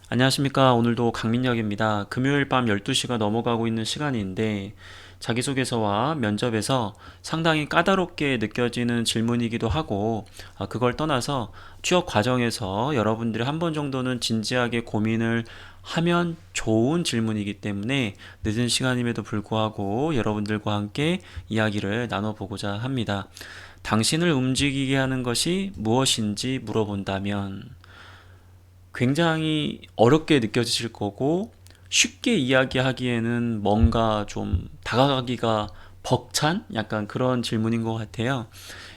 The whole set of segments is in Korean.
안녕하십니까. 오늘도 강민혁입니다. 금요일 밤 12시가 넘어가고 있는 시간인데 자기소개서와 면접에서 상당히 까다롭게 느껴지는 질문이기도 하고 그걸 떠나서 취업 과정에서 여러분들이 한 번 정도는 진지하게 고민을 하면 좋은 질문이기 때문에 늦은 시간임에도 불구하고 여러분들과 함께 이야기를 나눠보고자 합니다. 당신을 움직이게 하는 것이 무엇인지 물어본다면 굉장히 어렵게 느껴지실 거고 쉽게 이야기하기에는 뭔가 좀 다가가기가 벅찬 약간 그런 질문인 것 같아요.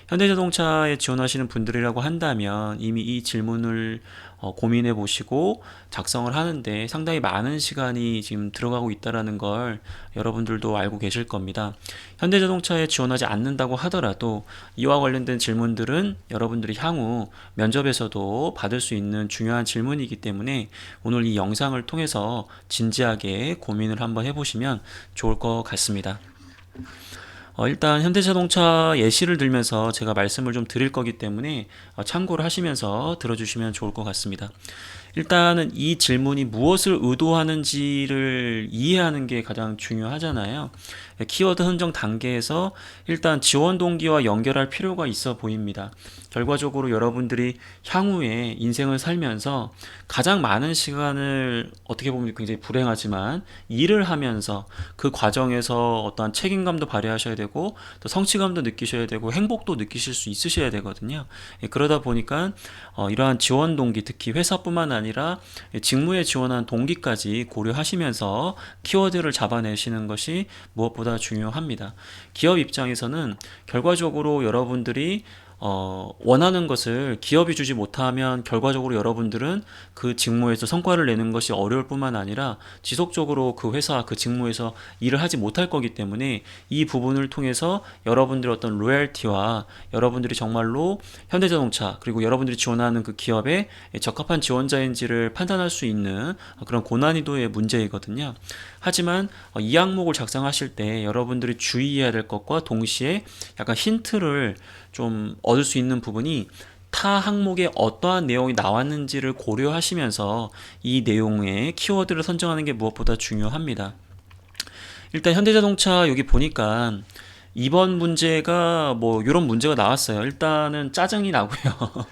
현대자동차에 지원하시는 분들이라고 한다면 이미 이 질문을 고민해 보시고 작성을 하는데 상당히 많은 시간이 지금 들어가고 있다는 걸 여러분들도 알고 계실 겁니다. 현대자동차에 지원하지 않는다고 하더라도 이와 관련된 질문들은 여러분들이 향후 면접에서도 받을 수 있는 중요한 질문이기 때문에 오늘 이 영상을 통해서 진지하게 고민을 한번 해보시면 좋을 것 같습니다. 일단 현대자동차 예시를 들면서 제가 말씀을 좀 드릴 거기 때문에 참고를 하시면서 들어주시면 좋을 것 같습니다. 일단은 이 질문이 무엇을 의도하는지를 이해하는 게 가장 중요하잖아요. 키워드 선정 단계에서 일단 지원 동기와 연결할 필요가 있어 보입니다. 결과적으로 여러분들이 향후에 인생을 살면서 가장 많은 시간을 어떻게 보면 굉장히 불행하지만 일을 하면서 그 과정에서 어떠한 책임감도 발휘하셔야 되고 또 성취감도 느끼셔야 되고 행복도 느끼실 수 있으셔야 되거든요. 그러다 보니까 이러한 지원 동기, 특히 회사뿐만 아니라 직무에 지원한 동기까지 고려하시면서 키워드를 잡아내시는 것이 무엇보다 중요합니다. 기업 입장에서는 결과적으로 여러분들이 원하는 것을 기업이 주지 못하면 결과적으로 여러분들은 그 직무에서 성과를 내는 것이 어려울 뿐만 아니라 지속적으로 그 회사, 그 직무에서 일을 하지 못할 거기 때문에 이 부분을 통해서 여러분들의 어떤 로열티와 여러분들이 정말로 현대자동차 그리고 여러분들이 지원하는 그 기업에 적합한 지원자인지를 판단할 수 있는 그런 고난이도의 문제이거든요. 하지만 이 항목을 작성하실 때 여러분들이 주의해야 될 것과 동시에 약간 힌트를 좀 얻을 수 있는 부분이 타 항목에 어떠한 내용이 나왔는지를 고려하시면서 이 내용의 키워드를 선정하는 게 무엇보다 중요합니다. 일단 현대자동차 여기 보니까 이번 문제가 뭐 이런 문제가 나왔어요. 일단은 짜증이 나고요.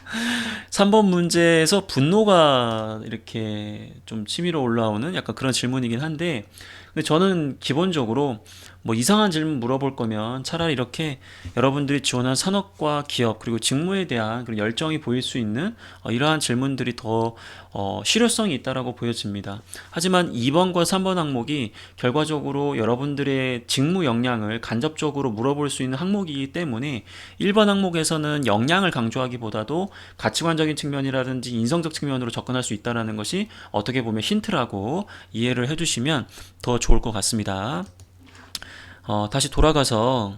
3번 문제에서 분노가 이렇게 좀 치밀어 올라오는 약간 그런 질문이긴 한데 근데 저는 기본적으로 뭐 이상한 질문 물어볼 거면 차라리 이렇게 여러분들이 지원한 산업과 기업 그리고 직무에 대한 그런 열정이 보일 수 있는 이러한 질문들이 더 실효성이 있다라고 보여집니다. 하지만 2번과 3번 항목이 결과적으로 여러분들의 직무 역량을 간접적으로 물어볼 수 있는 항목이기 때문에 1번 항목에서는 역량을 강조하기보다도 가치관적인 측면이라든지 인성적 측면으로 접근할 수 있다는 것이 어떻게 보면 힌트라고 이해를 해주시면 더 좋을 것 같습니다. 다시 돌아가서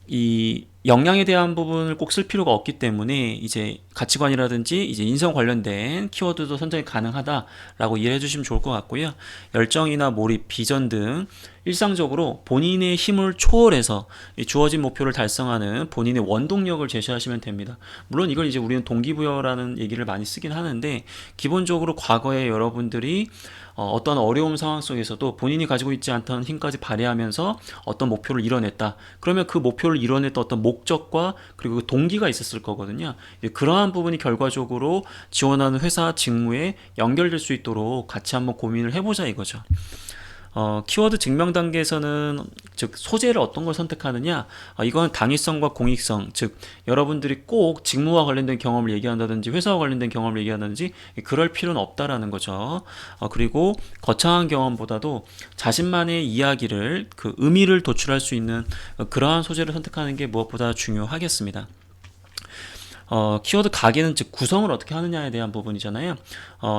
이 역량에 대한 부분을 꼭 쓸 필요가 없기 때문에 이제 가치관이라든지 이제 인성 관련된 키워드도 선정이 가능하다라고 이해해 주시면 좋을 것 같고요. 열정이나 몰입, 비전 등 일상적으로 본인의 힘을 초월해서 이 주어진 목표를 달성하는 본인의 원동력을 제시하시면 됩니다. 물론 이걸 이제 우리는 동기부여라는 얘기를 많이 쓰긴 하는데 기본적으로 과거에 여러분들이 어떤 어려운 상황 속에서도 본인이 가지고 있지 않던 힘까지 발휘하면서 어떤 목표를 이뤄냈다. 그러면 그 목표를 이뤄냈던 어떤 목적과 그리고 그 동기가 있었을 거거든요. 그러한 부분이 결과적으로 지원하는 회사 직무에 연결될 수 있도록 같이 한번 고민을 해보자 이거죠. 키워드 증명 단계에서는 즉 소재를 어떤 걸 선택하느냐 이건 당위성과 공익성 즉 여러분들이 꼭 직무와 관련된 경험을 얘기한다든지 회사와 관련된 경험을 얘기한다든지 그럴 필요는 없다라는 거죠. 그리고 거창한 경험보다도 자신만의 이야기를 그 의미를 도출할 수 있는 그러한 소재를 선택하는 게 무엇보다 중요하겠습니다. 키워드 각인은 즉 구성을 어떻게 하느냐에 대한 부분이잖아요.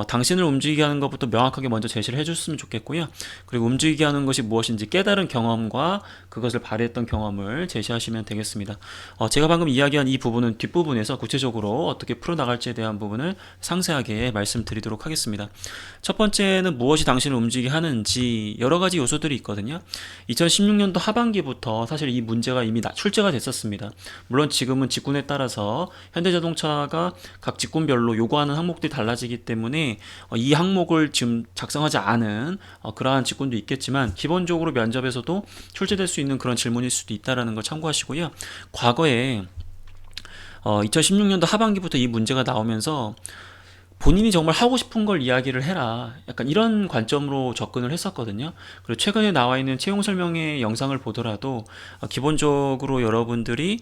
당신을 움직이게 하는 것부터 명확하게 먼저 제시를 해줬으면 좋겠고요. 그리고 움직이게 하는 것이 무엇인지 깨달은 경험과 그것을 발휘했던 경험을 제시하시면 되겠습니다. 제가 방금 이야기한 이 부분은 뒷부분에서 구체적으로 어떻게 풀어나갈지에 대한 부분을 상세하게 말씀드리도록 하겠습니다. 첫 번째는 무엇이 당신을 움직이게 하는지 여러 가지 요소들이 있거든요. 2016년도 하반기부터 사실 이 문제가 이미 출제가 됐었습니다. 물론 지금은 직군에 따라서 현대자동차가 각 직군별로 요구하는 항목들이 달라지기 때문에 이 항목을 지금 작성하지 않은 그러한 직군도 있겠지만 기본적으로 면접에서도 출제될 수 있는 그런 질문일 수도 있다라는 걸 참고하시고요. 과거에 2016년도 하반기부터 이 문제가 나오면서 본인이 정말 하고 싶은 걸 이야기를 해라. 약간 이런 관점으로 접근을 했었거든요. 그리고 최근에 나와 있는 채용 설명회 영상을 보더라도 기본적으로 여러분들이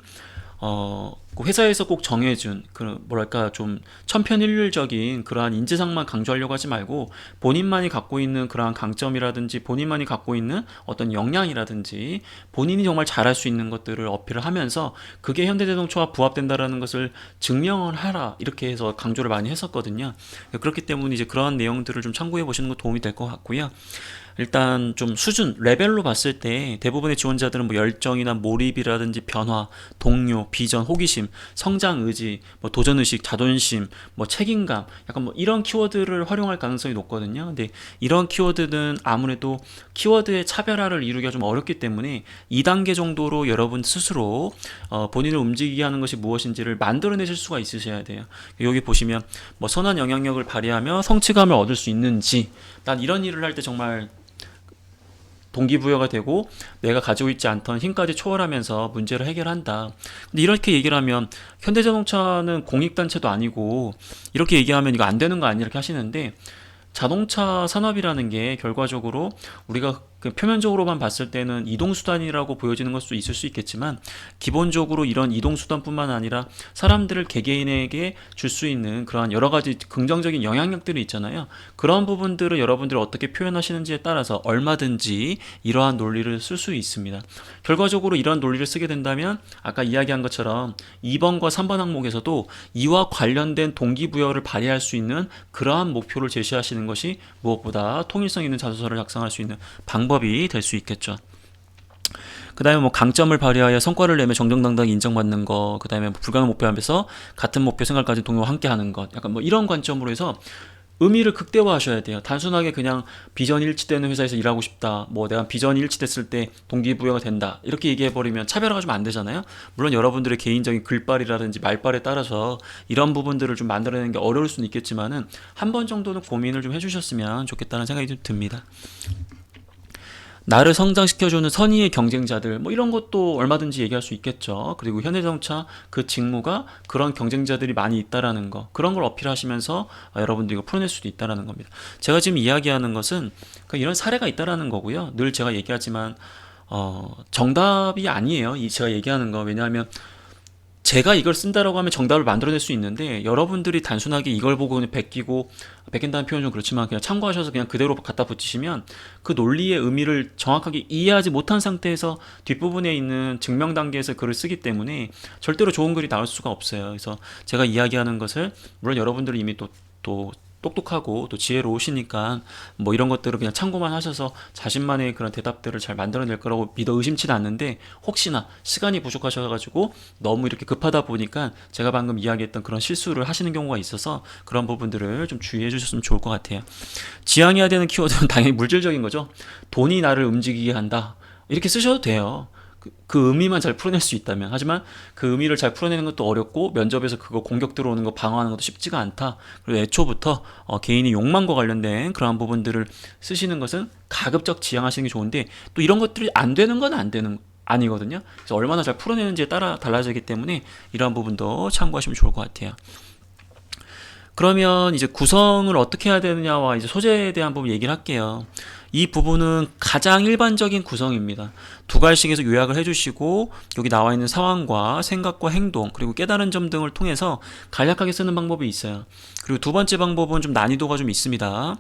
그 회사에서 꼭 정해준 그 뭐랄까 좀 천편일률적인 그러한 인지상만 강조하려고 하지 말고 본인만이 갖고 있는 그러한 강점이라든지 본인만이 갖고 있는 어떤 역량이라든지 본인이 정말 잘할 수 있는 것들을 어필을 하면서 그게 현대자동차와 부합된다라는 것을 증명을 하라 이렇게 해서 강조를 많이 했었거든요. 그렇기 때문에 이제 그러한 내용들을 좀 참고해 보시는 거 도움이 될 것 같고요. 일단 좀 수준, 레벨로 봤을 때 대부분의 지원자들은 뭐 열정이나 몰입이라든지 변화, 동료, 비전, 호기심, 성장 의지, 뭐 도전 의식, 자존심, 뭐 책임감, 약간 뭐 이런 키워드를 활용할 가능성이 높거든요. 근데 이런 키워드는 아무래도 키워드의 차별화를 이루기가 좀 어렵기 때문에 2단계 정도로 여러분 스스로 본인을 움직이게 하는 것이 무엇인지를 만들어내실 수가 있으셔야 돼요. 여기 보시면 뭐 선한 영향력을 발휘하며 성취감을 얻을 수 있는지, 난 이런 일을 할 때 정말 동기부여가 되고 내가 가지고 있지 않던 힘까지 초월하면서 문제를 해결한다. 근데 이렇게 얘기를 하면 현대자동차는 공익단체도 아니고 이렇게 얘기하면 이거 안 되는 거 아니야 이렇게 하시는데, 자동차 산업이라는 게 결과적으로 우리가 그 표면적으로만 봤을 때는 이동수단이라고 보여지는 것도 있을 수 있겠지만 기본적으로 이런 이동수단뿐만 아니라 사람들을 개개인에게 줄 수 있는 그러한 여러 가지 긍정적인 영향력들이 있잖아요. 그런 부분들을 여러분들이 어떻게 표현하시는지에 따라서 얼마든지 이러한 논리를 쓸 수 있습니다. 결과적으로 이러한 논리를 쓰게 된다면 아까 이야기한 것처럼 2번과 3번 항목에서도 이와 관련된 동기부여를 발휘할 수 있는 그러한 목표를 제시하시는 것이 무엇보다 통일성 있는 자소서를 작성할 수 있는 방법이 될 수 있겠죠. 그 다음에 뭐 강점을 발휘하여 성과를 내며 정정당당히 인정받는 것, 그 다음에 뭐 불가능 목표 앞에서 같은 목표 생각까지 동요와 함께 하는 것, 약간 뭐 이런 관점으로 해서 의미를 극대화하셔야 돼요. 단순하게 그냥 비전 일치되는 회사에서 일하고 싶다, 뭐 내가 비전이 일치됐을 때 동기부여가 된다 이렇게 얘기해버리면 차별화가 좀 안 되잖아요. 물론 여러분들의 개인적인 글발이라든지 말발에 따라서 이런 부분들을 좀 만들어내는 게 어려울 수는 있겠지만은 한 번 정도는 고민을 좀 해주셨으면 좋겠다는 생각이 좀 듭니다. 나를 성장시켜주는 선의의 경쟁자들, 뭐 이런 것도 얼마든지 얘기할 수 있겠죠. 그리고 현대자동차 그 직무가 그런 경쟁자들이 많이 있다라는 거, 그런 걸 어필하시면서 여러분들이 이거 풀어낼 수도 있다라는 겁니다. 제가 지금 이야기하는 것은 이런 사례가 있다라는 거고요. 늘 제가 얘기하지만 정답이 아니에요. 이 제가 얘기하는 거. 왜냐하면 제가 이걸 쓴다라고 하면 정답을 만들어낼 수 있는데 여러분들이 단순하게 이걸 보고 그냥 베낀다는 표현은 좀 그렇지만 그냥 참고하셔서 그냥 그대로 갖다 붙이시면 그 논리의 의미를 정확하게 이해하지 못한 상태에서 뒷부분에 있는 증명 단계에서 글을 쓰기 때문에 절대로 좋은 글이 나올 수가 없어요. 그래서 제가 이야기하는 것을 물론 여러분들이 이미 또 똑똑하고 또 지혜로우시니까 뭐 이런 것들을 그냥 참고만 하셔서 자신만의 그런 대답들을 잘 만들어낼 거라고 믿어 의심치는 않는데, 혹시나 시간이 부족하셔가지고 너무 이렇게 급하다 보니까 제가 방금 이야기했던 그런 실수를 하시는 경우가 있어서 그런 부분들을 좀 주의해 주셨으면 좋을 것 같아요. 지향해야 되는 키워드는 당연히 물질적인 거죠. 돈이 나를 움직이게 한다 이렇게 쓰셔도 돼요. 그 의미만 잘 풀어낼 수 있다면. 하지만 그 의미를 잘 풀어내는 것도 어렵고 면접에서 그거 공격 들어오는 거 방어하는 것도 쉽지가 않다. 그리고 애초부터 개인의 욕망과 관련된 그러한 부분들을 쓰시는 것은 가급적 지양하시는 게 좋은데, 또 이런 것들이 안 되는 건 안 되는 아니거든요. 그래서 얼마나 잘 풀어내는지에 따라 달라지기 때문에 이러한 부분도 참고하시면 좋을 것 같아요. 그러면 이제 구성을 어떻게 해야 되느냐와 이제 소재에 대한 부분 얘기를 할게요. 이 부분은 가장 일반적인 구성입니다. 두 갈씩에서 요약을 해주시고 여기 나와 있는 상황과 생각과 행동 그리고 깨달은 점 등을 통해서 간략하게 쓰는 방법이 있어요. 그리고 두 번째 방법은 좀 난이도가 좀 있습니다.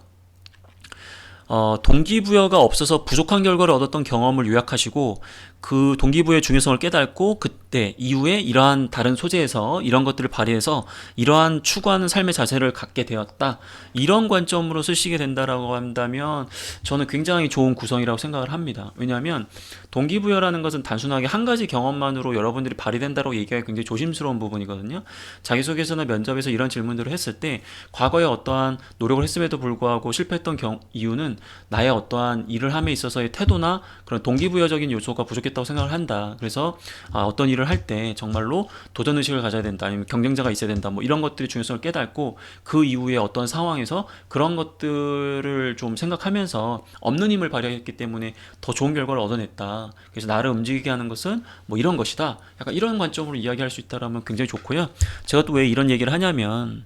동기부여가 없어서 부족한 결과를 얻었던 경험을 요약하시고 그 동기부여의 중요성을 깨닫고 그때 이후에 이러한 다른 소재에서 이런 것들을 발휘해서 이러한 추구하는 삶의 자세를 갖게 되었다, 이런 관점으로 쓰시게 된다라고 한다면 저는 굉장히 좋은 구성이라고 생각을 합니다. 왜냐하면 동기부여라는 것은 단순하게 한 가지 경험만으로 여러분들이 발휘된다고 얘기하기 굉장히 조심스러운 부분이거든요. 자기소개서나 면접에서 이런 질문들을 했을 때 과거에 어떠한 노력을 했음에도 불구하고 실패했던 이유는 나의 어떠한 일을 함에 있어서의 태도나 그런 동기부여적인 요소가 부족했던 있다고 생각을 한다. 그래서 어떤 일을 할 때 정말로 도전 의식을 가져야 된다. 아니면 경쟁자가 있어야 된다. 뭐 이런 것들의 중요성을 깨닫고 그 이후에 어떤 상황에서 그런 것들을 좀 생각하면서 없는 힘을 발휘했기 때문에 더 좋은 결과를 얻어냈다. 그래서 나를 움직이게 하는 것은 뭐 이런 것이다. 약간 이런 관점으로 이야기할 수 있다라면 굉장히 좋고요. 제가 또 왜 이런 얘기를 하냐면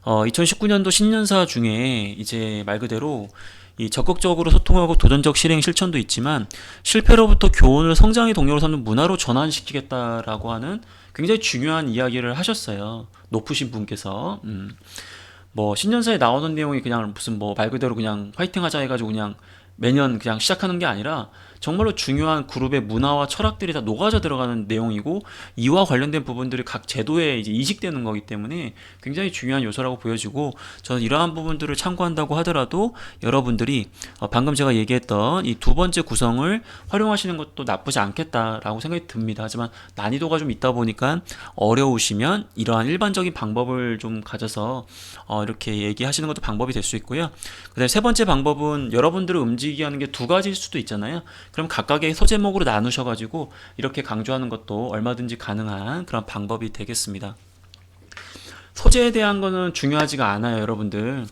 2019년도 신년사 중에 이제 말 그대로 이 적극적으로 소통하고 도전적 실행 실천도 있지만 실패로부터 교훈을 성장의 동력으로 삼는 문화로 전환시키겠다라고 하는 굉장히 중요한 이야기를 하셨어요. 높으신 분께서. 뭐 신년사에 나오는 내용이 그냥 무슨 뭐 말 그대로 그냥 화이팅 하자 해가지고 그냥 매년 그냥 시작하는 게 아니라 정말로 중요한 그룹의 문화와 철학들이 다 녹아져 들어가는 내용이고 이와 관련된 부분들이 각 제도에 이제 이식되는 거기 때문에 굉장히 중요한 요소라고 보여지고 저는 이러한 부분들을 참고한다고 하더라도 여러분들이 방금 제가 얘기했던 이 두 번째 구성을 활용하시는 것도 나쁘지 않겠다라고 생각이 듭니다. 하지만 난이도가 좀 있다 보니까 어려우시면 이러한 일반적인 방법을 좀 가져서 이렇게 얘기하시는 것도 방법이 될 수 있고요. 그다음에 세 번째 방법은 여러분들을 움직이게 하는 게 두 가지일 수도 있잖아요. 그럼 각각의 소제목으로 나누셔가지고 이렇게 강조하는 것도 얼마든지 가능한 그런 방법이 되겠습니다. 소재에 대한 거는 중요하지가 않아요, 여러분들.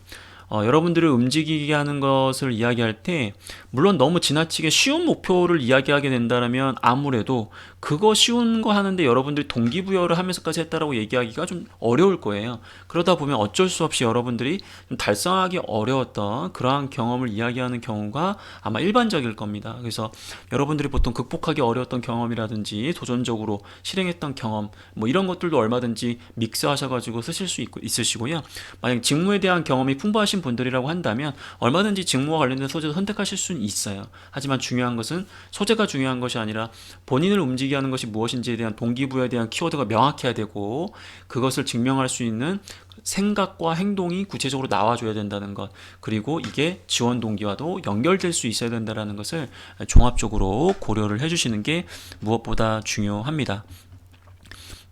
여러분들을 움직이게 하는 것을 이야기할 때 물론 너무 지나치게 쉬운 목표를 이야기하게 된다면 아무래도 그거 쉬운 거 하는데 여러분들이 동기부여를 하면서까지 했다라고 얘기하기가 좀 어려울 거예요. 그러다 보면 어쩔 수 없이 여러분들이 좀 달성하기 어려웠던 그러한 경험을 이야기하는 경우가 아마 일반적일 겁니다. 그래서 여러분들이 보통 극복하기 어려웠던 경험이라든지 도전적으로 실행했던 경험 뭐 이런 것들도 얼마든지 믹스하셔가지고 쓰실 수 있으시고요. 만약 직무에 대한 경험이 풍부하신 분들이라고 한다면 얼마든지 직무와 관련된 소재도 선택하실 수는 있어요. 하지만 중요한 것은 소재가 중요한 것이 아니라 본인을 움직이게 하는 것이 무엇인지에 대한 동기부여에 대한 키워드가 명확해야 되고 그것을 증명할 수 있는 생각과 행동이 구체적으로 나와줘야 된다는 것 그리고 이게 지원 동기와도 연결될 수 있어야 된다는 것을 종합적으로 고려를 해주시는 게 무엇보다 중요합니다.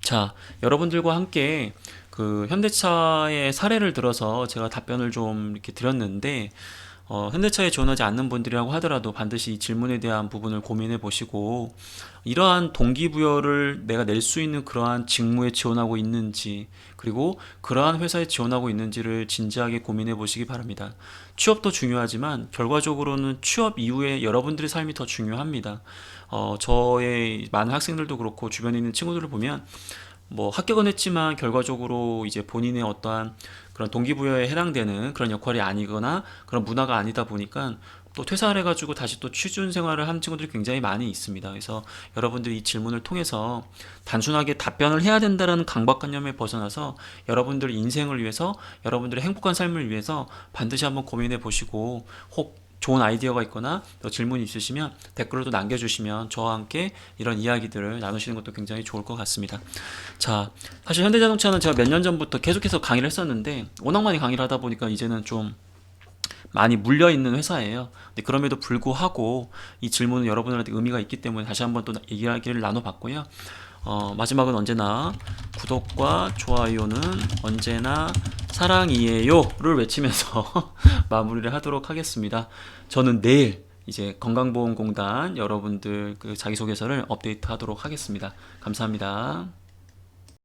자, 여러분들과 함께 그 현대차의 사례를 들어서 제가 답변을 좀 이렇게 드렸는데 현대차에 지원하지 않는 분들이라고 하더라도 반드시 이 질문에 대한 부분을 고민해 보시고 이러한 동기부여를 내가 낼 수 있는 그러한 직무에 지원하고 있는지 그리고 그러한 회사에 지원하고 있는지를 진지하게 고민해 보시기 바랍니다. 취업도 중요하지만 결과적으로는 취업 이후에 여러분들의 삶이 더 중요합니다. 저의 많은 학생들도 그렇고 주변에 있는 친구들을 보면 뭐 합격은 했지만 결과적으로 이제 본인의 어떠한 그런 동기부여에 해당되는 그런 역할이 아니거나 그런 문화가 아니다 보니까 또 퇴사를 해가지고 다시 또 취준 생활을 하는 친구들이 굉장히 많이 있습니다. 그래서 여러분들이 이 질문을 통해서 단순하게 답변을 해야 된다는 강박관념에 벗어나서 여러분들의 인생을 위해서 여러분들의 행복한 삶을 위해서 반드시 한번 고민해 보시고 혹 좋은 아이디어가 있거나 또 질문이 있으시면 댓글로도 남겨주시면 저와 함께 이런 이야기들을 나누시는 것도 굉장히 좋을 것 같습니다. 자, 사실 현대자동차는 제가 몇 년 전부터 계속해서 강의를 했었는데 워낙 많이 강의를 하다 보니까 이제는 좀 많이 물려있는 회사예요. 근데 그럼에도 불구하고 이 질문은 여러분들한테 의미가 있기 때문에 다시 한번 또 이야기를 나눠봤고요. 마지막은 언제나 구독과 좋아요는 언제나 사랑이에요를 외치면서 마무리를 하도록 하겠습니다. 저는 내일 이제 건강보험공단 여러분들 그 자기소개서를 업데이트 하도록 하겠습니다. 감사합니다.